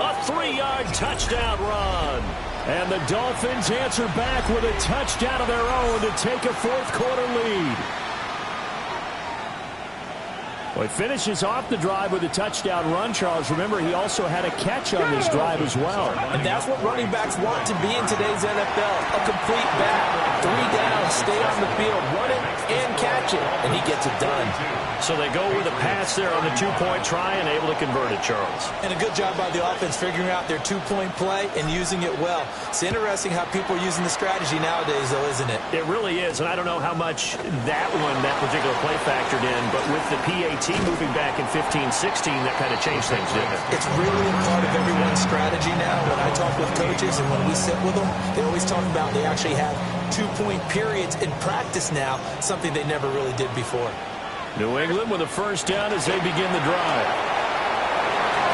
A 3-yard touchdown run. And the Dolphins answer back with a touchdown of their own to take a fourth quarter lead. Well, he finishes off the drive with a touchdown run, Charles. Remember, he also had a catch on this drive as well. And that's what running backs want to be in today's NFL. A complete back. 3 downs, stay on the field, run it and catch it, and he gets it done. So they go with a pass there on the two-point try and able to convert it, Charles. And a good job by the offense figuring out their two-point play and using it well. It's interesting how people are using the strategy nowadays, though, isn't it? It really is, and I don't know how much that particular play factored in, but with the PAT moving back in 15-16, that kind of changed things, didn't it? It's really a part of everyone's strategy now. When I talk with coaches and when we sit with them, they always talk about they actually have two-point periods in practice now, something they never really did before. New England with a first down as they begin the drive.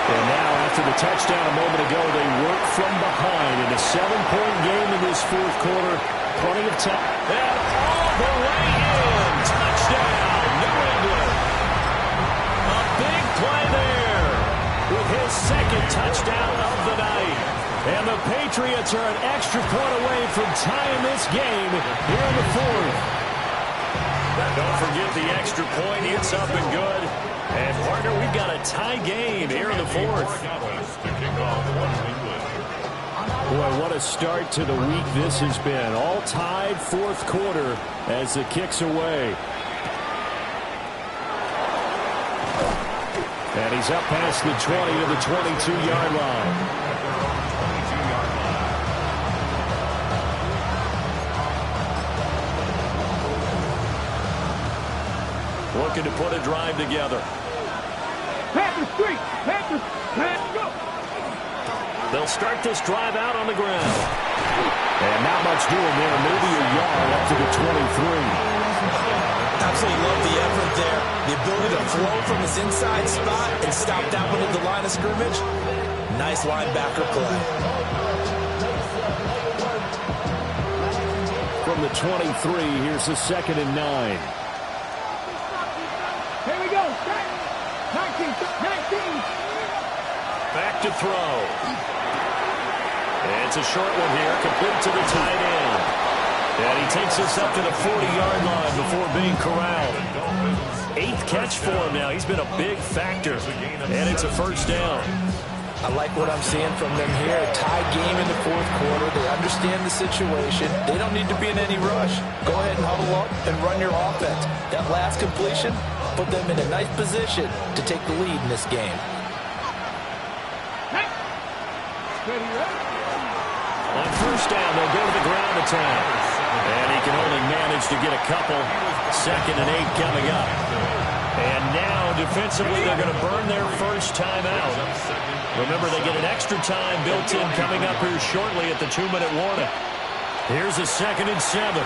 And now, after the touchdown a moment ago, they work from behind in a 7-point game in this fourth quarter. Plenty of time. And all the way in. Touchdown, New England. A big play there with his second touchdown of the night. And the Patriots are an extra point away from tying this game here in the fourth. Don't forget the extra point. It's up and good. And, partner, we've got a tie game here in the fourth. Boy, what a start to the week this has been. All tied fourth quarter as the kick's away. And he's up past the 20 to the 22-yard line. Looking to put a drive together. Panther street, Panther, go. They'll start this drive out on the ground. And not much doing there. Maybe a yard up to the 23. Absolutely love the effort there. The ability to flow from his inside spot and stop that one at the line of scrimmage. Nice linebacker play. From the 23, here's the 2nd and 9. Here we go. 19. Back to throw. And it's a short one here, complete to the tight end. And he takes us up to the 40-yard line before being corralled. 8th catch for him now. He's been a big factor. And it's a first down. I like what I'm seeing from them here. A tie game in the fourth quarter. They understand the situation. They don't need to be in any rush. Go ahead and huddle up and run your offense. That last completion put them in a nice position to take the lead in this game. On first down, they'll go to the ground attack. And he can only manage to get a couple. 2nd and 8 coming up. And now, defensively, they're going to burn their first time out. Remember, they get an extra time built in coming up here shortly at the 2-minute warning. Here's a 2nd and 7.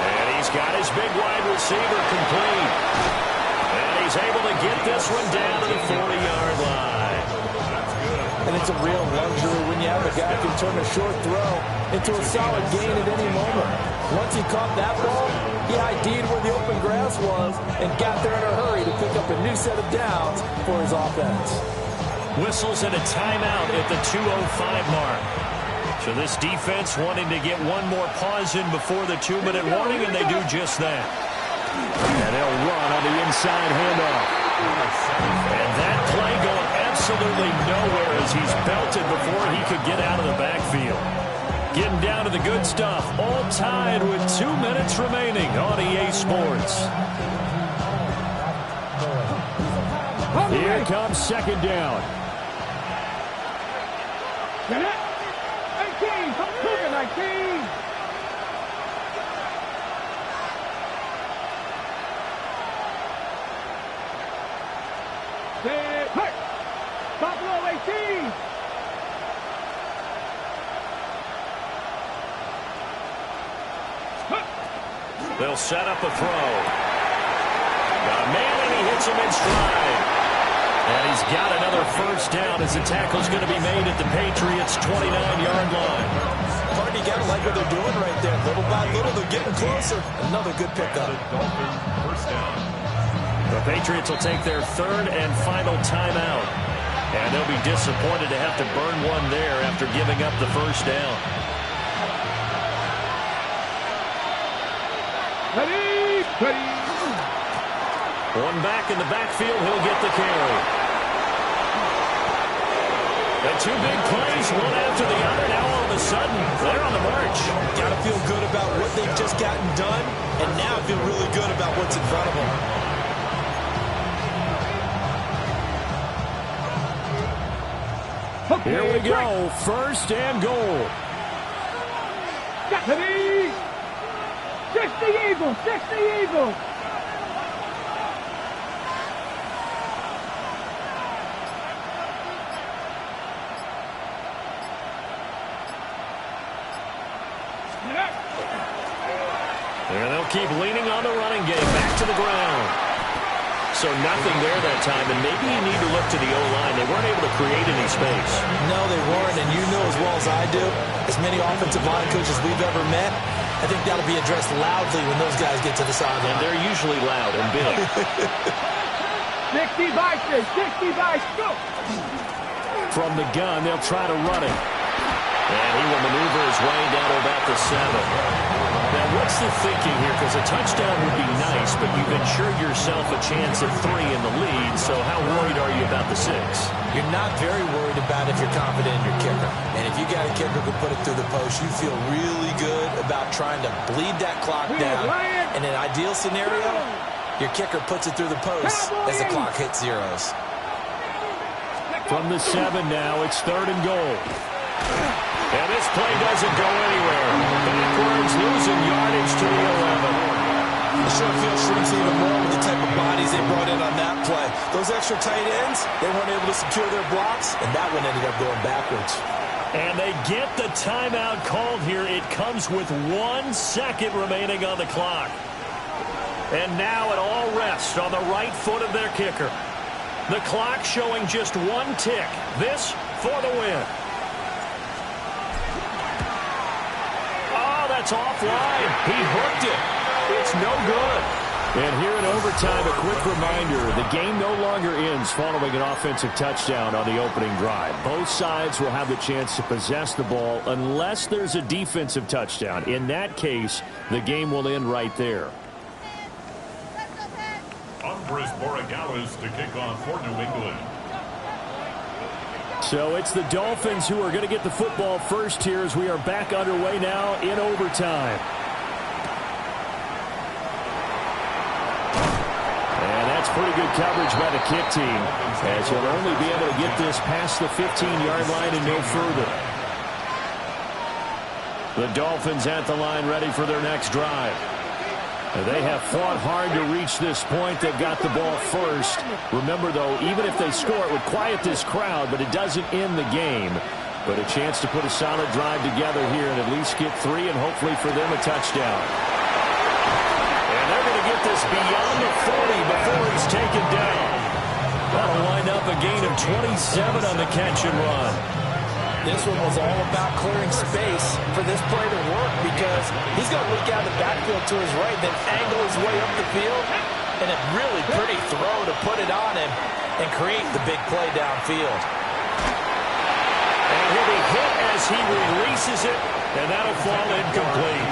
And he's got his big wide receiver complete. And he's able to get this one down to the 40-yard line. And it's a real luxury when you have a guy who can turn a short throw into a solid gain at any moment. Once he caught that ball, he ID'd where the open grass was and got there in a hurry to pick up a new set of downs for his offense. Whistles and a timeout at the 2:05 mark. So this defense wanting to get one more pause in before the 2-minute warning, and they do just that. And they'll run on the inside handoff. And that play going absolutely nowhere as he's belted before he could get out of the backfield. Getting down to the good stuff, all tied with 2 minutes remaining on EA Sports. Here comes second down. Get it? 18, come Cougar, 19. Hey, Buffalo 18. They'll set up a throw. Got a man, and he hits him in stride. And he's got another first down as the tackle's going to be made at the Patriots' 29-yard line. Hard, you got to like what they're doing right there. Little by little, they're getting closer. Another good pickup. First down. The Patriots will take their third and final timeout. And they'll be disappointed to have to burn one there after giving up the first down. Ready. One back in the backfield, he'll get the carry. The two big plays, one after the other. Now all of a sudden, they're on the march. Got to feel good about what they've just gotten done, and now feel really good about what's in front of them. Here we go, first and goal. Ready. 60 Eagles, 60 Eagles. And they'll keep leaning on the running game, back to the ground. So nothing there that time, and maybe you need to look to the O-line. They weren't able to create any space. No, they weren't, and you know as well as I do, as many offensive line coaches we've ever met, I think that'll be addressed loudly when those guys get to the sideline. And they're usually loud and big. 60 by 6, 60 by 6. From the gun, they'll try to run it. And he will maneuver his way down to about the 7. Now, what's the thinking here? Because a touchdown would be nice, but you've ensured yourself a chance at 3 in the lead, so how worried are you about the 6? You're not very worried about if you're confident in your kicker. And if you got a kicker who put it through the post, you feel really good about trying to bleed that clock down. In an ideal scenario, your kicker puts it through the post as the clock hits zeros. From the 7 now, it's third and goal. And this play doesn't go anywhere. Backwards, losing yardage to the 11. The short field shrinks even more with the type of bodies they brought in on that play. Those extra tight ends, they weren't able to secure their blocks, and that one ended up going backwards. And they get the timeout called here. It comes with 1 second remaining on the clock. And now it all rests on the right foot of their kicker. The clock showing just 1 tick. This for the win. That's offline. He hooked it. It's no good. And here in overtime, a quick reminder, the game no longer ends following an offensive touchdown on the opening drive. Both sides will have the chance to possess the ball unless there's a defensive touchdown. In that case, the game will end right there. Andres Borregales to kick off for New England. So it's the Dolphins who are going to get the football first here as we are back underway now in overtime. And that's pretty good coverage by the kick team, as he'll only be able to get this past the 15-yard line and no further. The Dolphins at the line ready for their next drive. They have fought hard to reach this point. They've got the ball first. Remember, though, even if they score, it would quiet this crowd, but it doesn't end the game. But a chance to put a solid drive together here and at least get 3 and hopefully for them a touchdown. And they're going to get this beyond the 40 before he's taken down. That'll wind up a gain of 27 on the catch and run. This one was all about clearing space for this play to work because he's going to look out the backfield to his right, then angle his way up the field, and a really pretty throw to put it on him and create the big play downfield. And he'll be hit as he releases it, and that'll fall incomplete.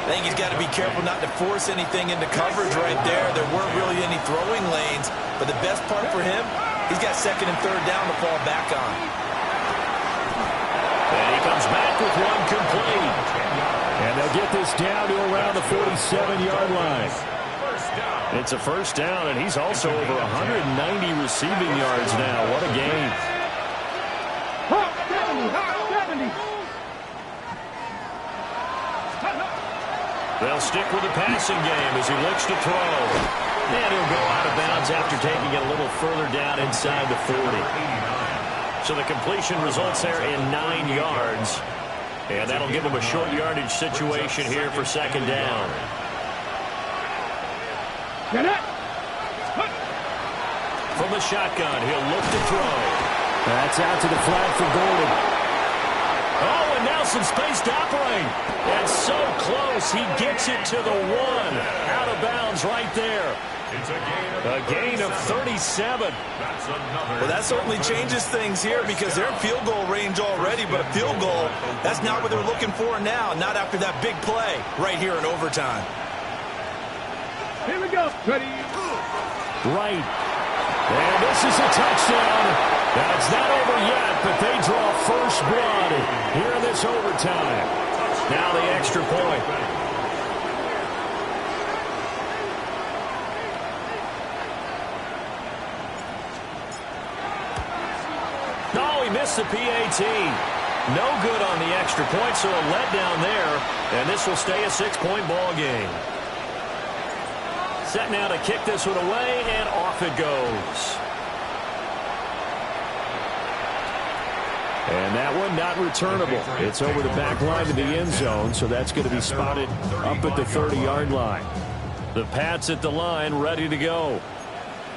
I think he's got to be careful not to force anything into coverage right there. There weren't really any throwing lanes, but the best part for him, he's got second and third down to fall back on. And he comes back with one complete. And they'll get this down to around the 47-yard line. It's a first down, and he's also over 190 receiving yards now. What a game. Hot 70, hot 70. They'll stick with the passing game as he looks to throw. And he'll go out of bounds after taking it a little further down inside the 40. So the completion results there in 9 yards. And that'll give him a short yardage situation here for second down. Get it. From the shotgun, he'll look to throw. That's out to the flag for Golden. Oh, and now some space to operate. And so close, he gets it to the 1. Out of bounds right there. A gain of 37. Well, that certainly changes things here because they're in field goal range already, but a field goal, that's not what they're looking for now, not after that big play right here in overtime. Here we go. Ready. Right. And this is a touchdown. That's not over yet, but they draw first blood here in this overtime. Now the extra point. No, he missed the PAT. No good on the extra point, so a letdown there. And this will stay a 6-point ball game. Set now to kick this one away, and off it goes. And that one not returnable. It's over the back line of the end zone, so that's going to be spotted up at the 30-yard line. The Pats at the line, ready to go.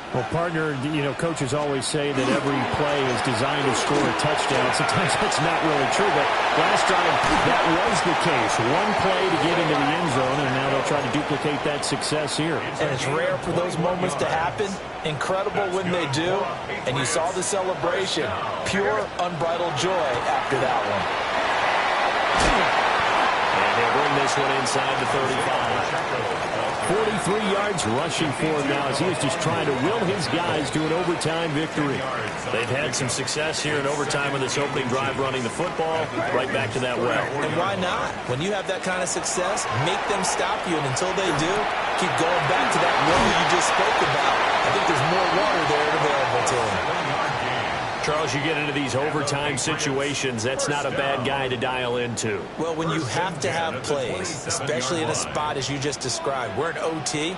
Well, partner, you know, coaches always say that every play is designed to score a touchdown. Sometimes that's not really true, but last drive, that was the case. One play to get into the end zone, and now they'll try to duplicate that success here. And it's rare for those moments to happen. Incredible when they do. And you saw the celebration. Pure, unbridled joy after that one. And they'll bring this one inside the 35. 43 yards rushing for him now as he is just trying to will his guys to an overtime victory. They've had some success here in overtime in this opening drive running the football. Right back to that well. And why not? When you have that kind of success, make them stop you. And until they do, keep going back to that well you just spoke about. I think there's more water there available to them. Charles, you get into these overtime situations, that's not a bad guy to dial into. Well, when you have to have plays, especially in a spot as you just described, we're in OT,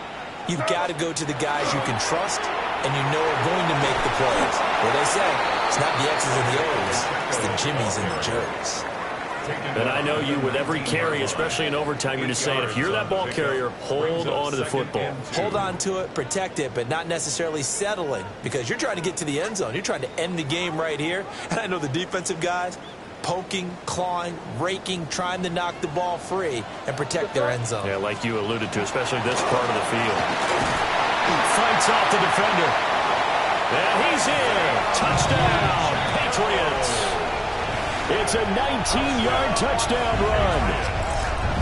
you've got to go to the guys you can trust and you know are going to make the plays. What they say, it's not the X's and the O's, it's the Jimmies and the Joes. And I know you with every carry, especially in overtime, you're just saying if you're that ball carrier, hold on to the football. Hold on to it, protect it, but not necessarily settling because you're trying to get to the end zone. You're trying to end the game right here. And I know the defensive guys poking, clawing, raking, trying to knock the ball free and protect their end zone. Yeah, like you alluded to, especially this part of the field. Fights off the defender. And he's in. Touchdown, Patriots. It's a 19-yard touchdown run.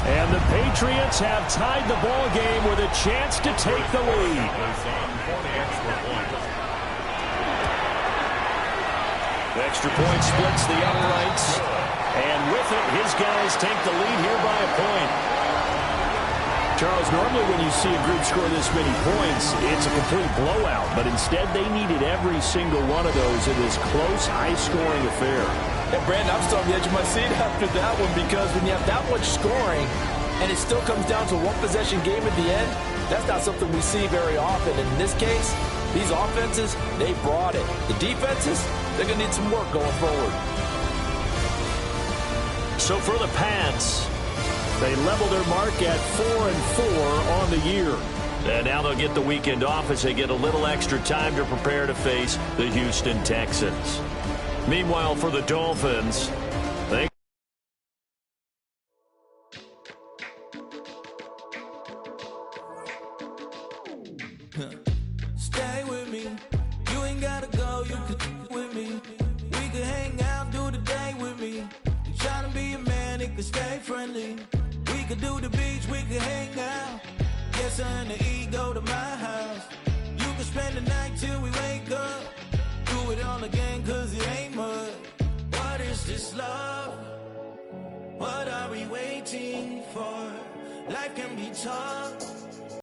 And the Patriots have tied the ball game with a chance to take the lead. The extra point splits the uprights. And with it, his guys take the lead here by a point. Charles, normally when you see a group score this many points, it's a complete blowout. But instead, they needed every single one of those in this close, high-scoring affair. And Brandon, I'm still on the edge of my seat after that one because when you have that much scoring and it still comes down to a one-possession game at the end, that's not something we see very often. And in this case, these offenses, they brought it. The defenses, they're going to need some work going forward. So for the Pats, they level their mark at 4-4 on the year. And now they'll get the weekend off as they get a little extra time to prepare to face the Houston Texans. Meanwhile, for the Dolphins, they stay with me. You ain't gotta go, you can with me. We can hang out, do something to eat, go to my house. You can spend the night till we wake up. Do it all again, cause it ain't much. What is this love? What are we waiting for? Life can be tough.